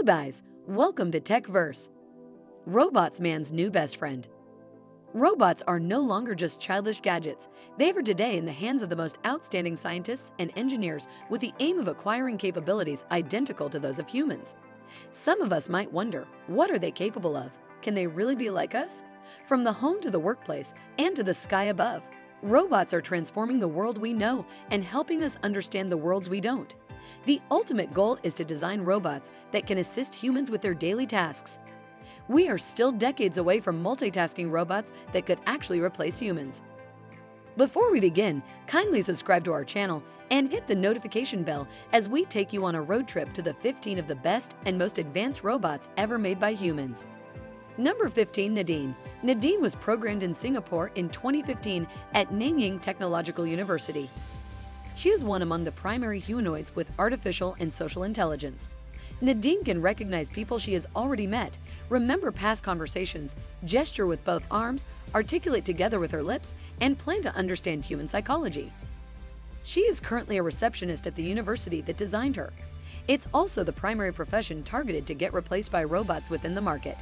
guys, welcome to Techverse. Robots man's new best friend. Robots are no longer just childish gadgets. They are today in the hands of the most outstanding scientists and engineers with the aim of acquiring capabilities identical to those of humans. Some of us might wonder, what are they capable of? Can they really be like us? From the home to the workplace and to the sky above, robots are transforming the world we know and helping us understand the worlds we don't. The ultimate goal is to design robots that can assist humans with their daily tasks. We are still decades away from multitasking robots that could actually replace humans. Before we begin, kindly subscribe to our channel and hit the notification bell as we take you on a road trip to the 15 of the best and most advanced robots ever made by humans. Number 15, Nadine. Nadine was programmed in Singapore in 2015 at Nanyang Technological University. She is one among the primary humanoids with artificial and social intelligence. Nadine can recognize people she has already met, remember past conversations, gesture with both arms, articulate together with her lips, and plan to understand human psychology. She is currently a receptionist at the university that designed her. It's also the primary profession targeted to get replaced by robots within the market.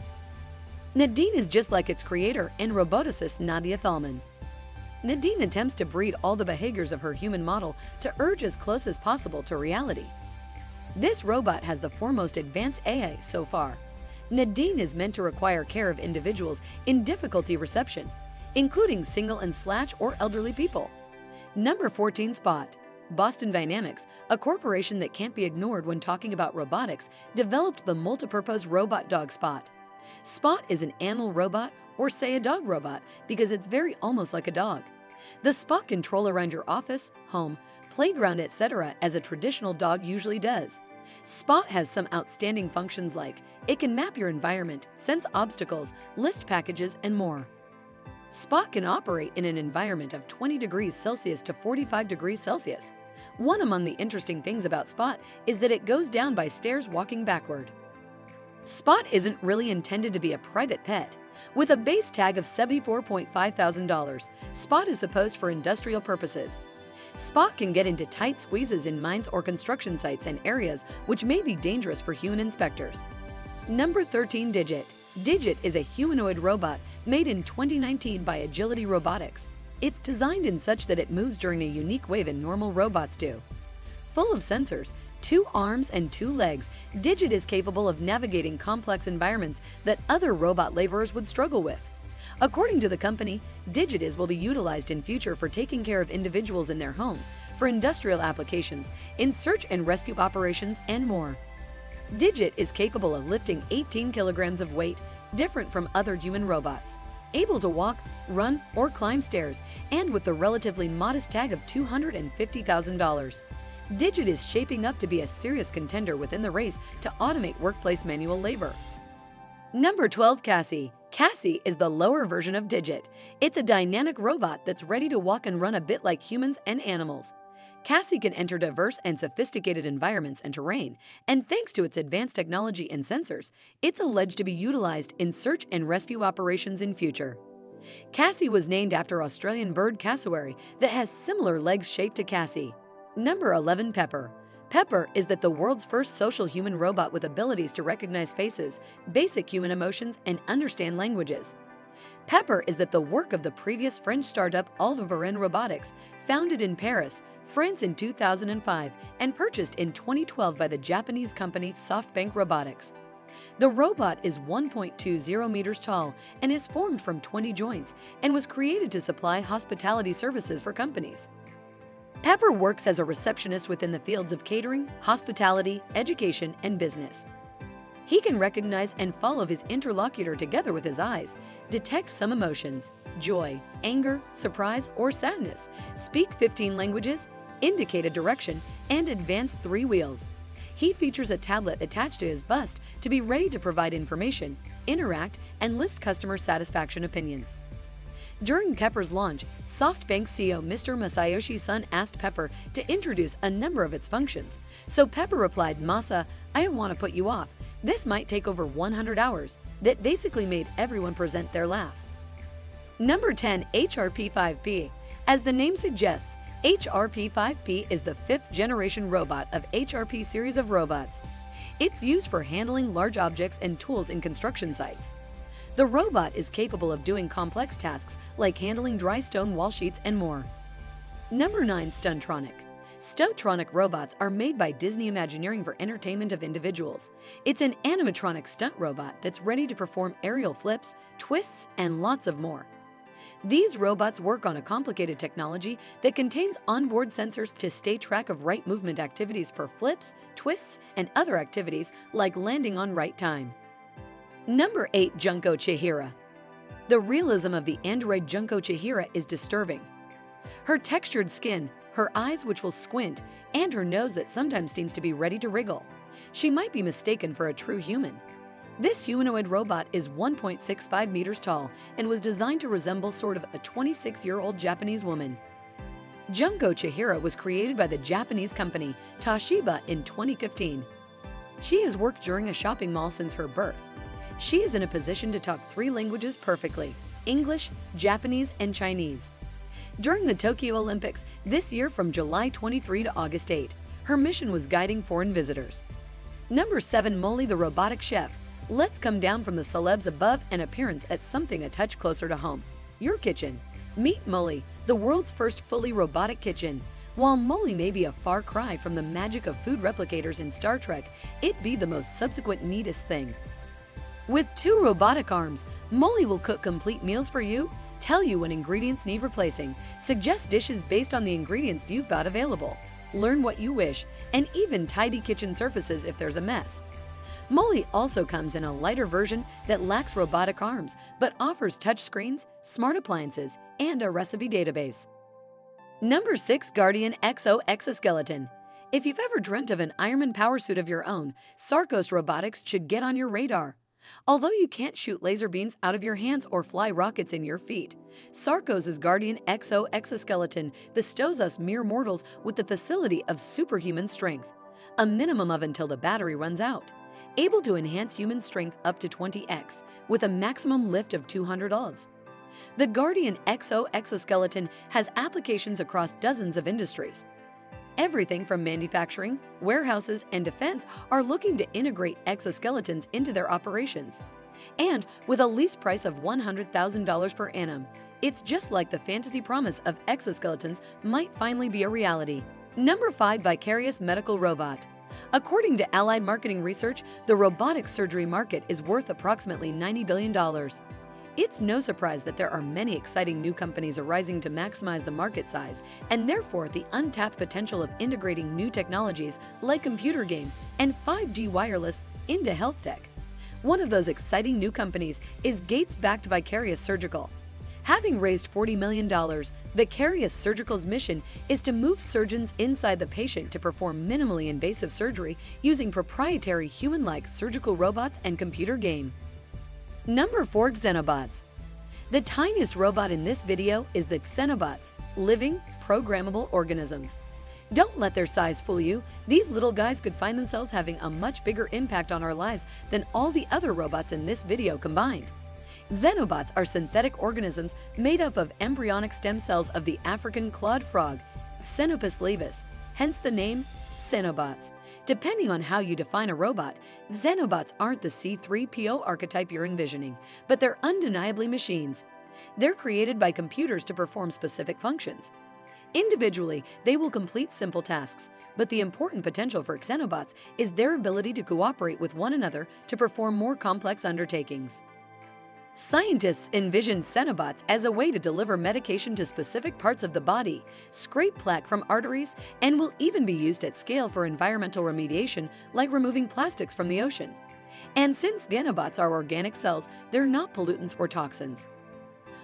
Nadine is just like its creator and roboticist Nadia Thalman. Nadine attempts to breed all the behaviors of her human model to urge as close as possible to reality. This robot has the foremost advanced AI so far. Nadine is meant to require care of individuals in difficulty reception, including single and slash or elderly people. Number 14, Spot. Boston Dynamics, a corporation that can't be ignored when talking about robotics, developed the multipurpose robot dog Spot. Spot is an animal robot, or say a dog robot, because it's very almost like a dog. The Spot can troll around your office, home, playground, etc. as a traditional dog usually does. Spot has some outstanding functions like it can map your environment, sense obstacles, lift packages, and more. Spot can operate in an environment of 20 degrees Celsius to 45 degrees Celsius. One among the interesting things about Spot is that it goes down by stairs walking backward. Spot isn't really intended to be a private pet. With a base tag of $74,500, Spot is supposed for industrial purposes. Spot can get into tight squeezes in mines or construction sites and areas which may be dangerous for human inspectors. Number 13, Digit. Digit is a humanoid robot made in 2019 by Agility Robotics. It's designed in such that it moves during a unique way than normal robots do. Full of sensors, 2 arms and 2 legs, Digit is capable of navigating complex environments that other robot laborers would struggle with. According to the company, Digit will be utilized in future for taking care of individuals in their homes, for industrial applications, in search and rescue operations, and more. Digit is capable of lifting 18 kilograms of weight, different from other human robots, able to walk, run, or climb stairs, and with the relatively modest tag of $250,000. Digit is shaping up to be a serious contender within the race to automate workplace manual labor. Number 12, Cassie. Cassie is the lower version of Digit. It's a dynamic robot that's ready to walk and run a bit like humans and animals. Cassie can enter diverse and sophisticated environments and terrain, and thanks to its advanced technology and sensors, it's alleged to be utilized in search and rescue operations in future. Cassie was named after Australian bird cassowary that has similar legs shaped to Cassie. Number 11, Pepper. Pepper is the world's first social human robot with abilities to recognize faces, basic human emotions, and understand languages. Pepper is the work of the previous French startup Alvarin Robotics, founded in Paris, France in 2005 and purchased in 2012 by the Japanese company SoftBank Robotics. The robot is 1.20 meters tall and is formed from 20 joints and was created to supply hospitality services for companies. Pepper works as a receptionist within the fields of catering, hospitality, education, and business. He can recognize and follow his interlocutor together with his eyes, detect some emotions, joy, anger, surprise, or sadness, speak 15 languages, indicate a direction, and advance 3 wheels. He features a tablet attached to his bust to be ready to provide information, interact, and list customer satisfaction opinions. During Pepper's launch, SoftBank CEO Mr. Masayoshi Son asked Pepper to introduce a number of its functions. So Pepper replied, "Masa, I don't want to put you off. This might take over 100 hours." That basically made everyone present their laugh. Number 10, HRP-5P. As the name suggests, HRP-5P is the 5th generation robot of HRP series of robots. It's used for handling large objects and tools in construction sites. The robot is capable of doing complex tasks like handling dry stone wall sheets and more. Number 9. Stuntronic. Stuntronic robots are made by Disney Imagineering for entertainment of individuals. It's an animatronic stunt robot that's ready to perform aerial flips, twists, and lots of more. These robots work on a complicated technology that contains onboard sensors to stay track of right movement activities for flips, twists, and other activities like landing on right time. Number 8. Junko Chihira. The realism of the android Junko Chihira is disturbing. Her textured skin, her eyes which will squint, and her nose that sometimes seems to be ready to wriggle. She might be mistaken for a true human. This humanoid robot is 1.65 meters tall and was designed to resemble sort of a 26-year-old Japanese woman. Junko Chihira was created by the Japanese company Toshiba in 2015. She has worked during a shopping mall since her birth. She is in a position to talk 3 languages perfectly: English, Japanese, and Chinese. During the Tokyo Olympics this year from July 23 to August 8, her mission was guiding foreign visitors. Number 7. Moley the robotic chef. Let's come down from the celebs above and appearance at something a touch closer to home: your kitchen. Meet Moley, the world's first fully robotic kitchen. While Moley may be a far cry from the magic of food replicators in Star Trek, it be the most subsequent neatest thing. With 2 robotic arms, Moley will cook complete meals for you, tell you when ingredients need replacing, suggest dishes based on the ingredients you've got available, learn what you wish, and even tidy kitchen surfaces if there's a mess. Moley also comes in a lighter version that lacks robotic arms but offers touchscreens, smart appliances, and a recipe database. Number 6. Guardian XO Exoskeleton. If you've ever dreamt of an Ironman power suit of your own, Sarcos Robotics should get on your radar. Although you can't shoot laser beams out of your hands or fly rockets in your feet, Sarcos' Guardian XO Exoskeleton bestows us mere mortals with the facility of superhuman strength, a minimum of until the battery runs out, able to enhance human strength up to 20x with a maximum lift of 200 Ls. The Guardian XO Exoskeleton has applications across dozens of industries. Everything from manufacturing, warehouses, and defense are looking to integrate exoskeletons into their operations. And with a lease price of $100,000 per annum, it's just like the fantasy promise of exoskeletons might finally be a reality. Number 5. Vicarious medical robot. According to Allied Marketing Research, the robotic surgery market is worth approximately $90 billion. It's no surprise that there are many exciting new companies arising to maximize the market size and therefore the untapped potential of integrating new technologies like computer game and 5G wireless into health tech. One of those exciting new companies is Gates-backed Vicarious Surgical. Having raised $40 million, Vicarious Surgical's mission is to move surgeons inside the patient to perform minimally invasive surgery using proprietary human-like surgical robots and computer game. Number 4. Xenobots. The tiniest robot in this video is the Xenobots, living, programmable organisms. Don't let their size fool you. These little guys could find themselves having a much bigger impact on our lives than all the other robots in this video combined. Xenobots are synthetic organisms made up of embryonic stem cells of the African clawed frog, Xenopus laevis, hence the name Xenobots. Depending on how you define a robot, Xenobots aren't the C-3PO archetype you're envisioning, but they're undeniably machines. They're created by computers to perform specific functions. Individually, they will complete simple tasks, but the important potential for Xenobots is their ability to cooperate with one another to perform more complex undertakings. Scientists envisioned Xenobots as a way to deliver medication to specific parts of the body, scrape plaque from arteries, and will even be used at scale for environmental remediation like removing plastics from the ocean. And since Xenobots are organic cells, they're not pollutants or toxins.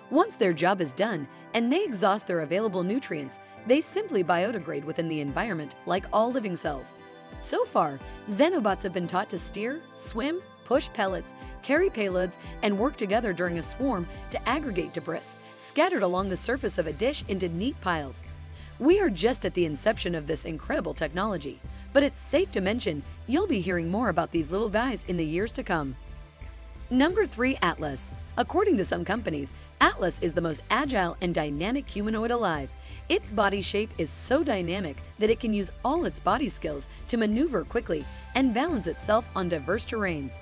Once their job is done and they exhaust their available nutrients, they simply biodegrade within the environment like all living cells. So far, Xenobots have been taught to steer, swim, push pellets, carry payloads, and work together during a swarm to aggregate debris scattered along the surface of a dish into neat piles. We are just at the inception of this incredible technology, but it's safe to mention you'll be hearing more about these little guys in the years to come. Number 3. Atlas. According to some companies, Atlas is the most agile and dynamic humanoid alive. Its body shape is so dynamic that it can use all its body skills to maneuver quickly and balance itself on diverse terrains.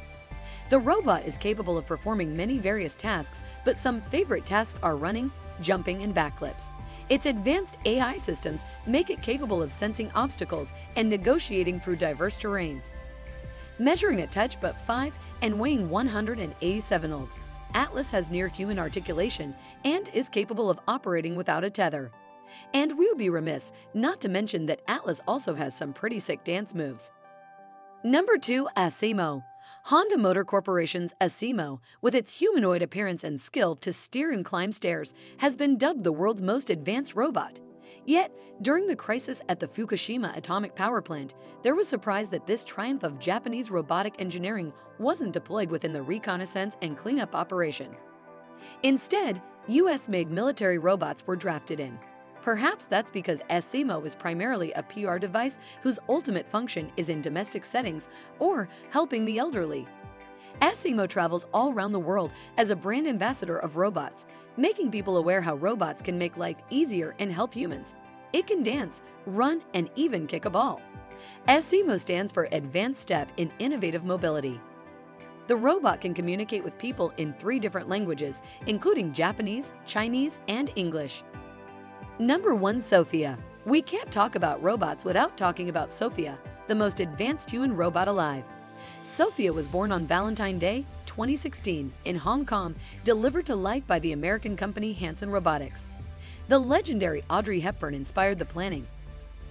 The robot is capable of performing many various tasks, but some favorite tasks are running, jumping, and backflips. Its advanced AI systems make it capable of sensing obstacles and negotiating through diverse terrains. Measuring a touch but 5 and weighing 187 lbs, Atlas has near-human articulation and is capable of operating without a tether. And we would be remiss not to mention that Atlas also has some pretty sick dance moves. Number 2. Asimo. Honda Motor Corporation's Asimo, with its humanoid appearance and skill to steer and climb stairs, has been dubbed the world's most advanced robot. Yet, during the crisis at the Fukushima atomic power plant, there was surprise that this triumph of Japanese robotic engineering wasn't deployed within the reconnaissance and cleanup operation. Instead, US-made military robots were drafted in. Perhaps that's because Asimo is primarily a PR device whose ultimate function is in domestic settings or helping the elderly. Asimo travels all around the world as a brand ambassador of robots, making people aware how robots can make life easier and help humans. It can dance, run, and even kick a ball. Asimo stands for Advanced Step in Innovative Mobility. The robot can communicate with people in 3 different languages, including Japanese, Chinese, and English. Number 1. Sophia. We can't talk about robots without talking about Sophia, the most advanced human robot alive. Sophia was born on Valentine's Day, 2016, in Hong Kong, delivered to life by the American company Hanson Robotics. The legendary Audrey Hepburn inspired the planning.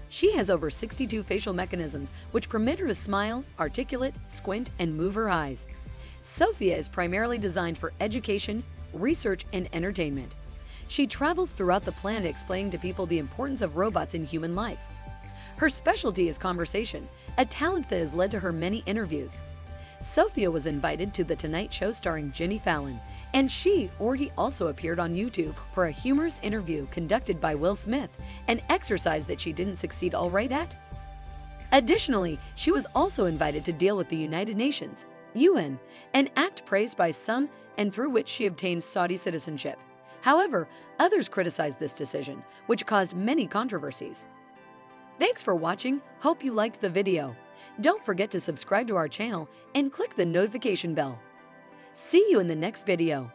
She has over 62 facial mechanisms which permit her to smile, articulate, squint, and move her eyes. Sophia is primarily designed for education, research, and entertainment. She travels throughout the planet explaining to people the importance of robots in human life. Her specialty is conversation, a talent that has led to her many interviews. Sophia was invited to The Tonight Show starring Jimmy Fallon, and he also appeared on YouTube for a humorous interview conducted by Will Smith, an exercise that she didn't succeed all right at. Additionally, she was also invited to deal with the United Nations, UN, an act praised by some and through which she obtained Saudi citizenship. However, others criticized this decision, which caused many controversies. Thanks for watching. Hope you liked the video. Don't forget to subscribe to our channel and click the notification bell. See you in the next video.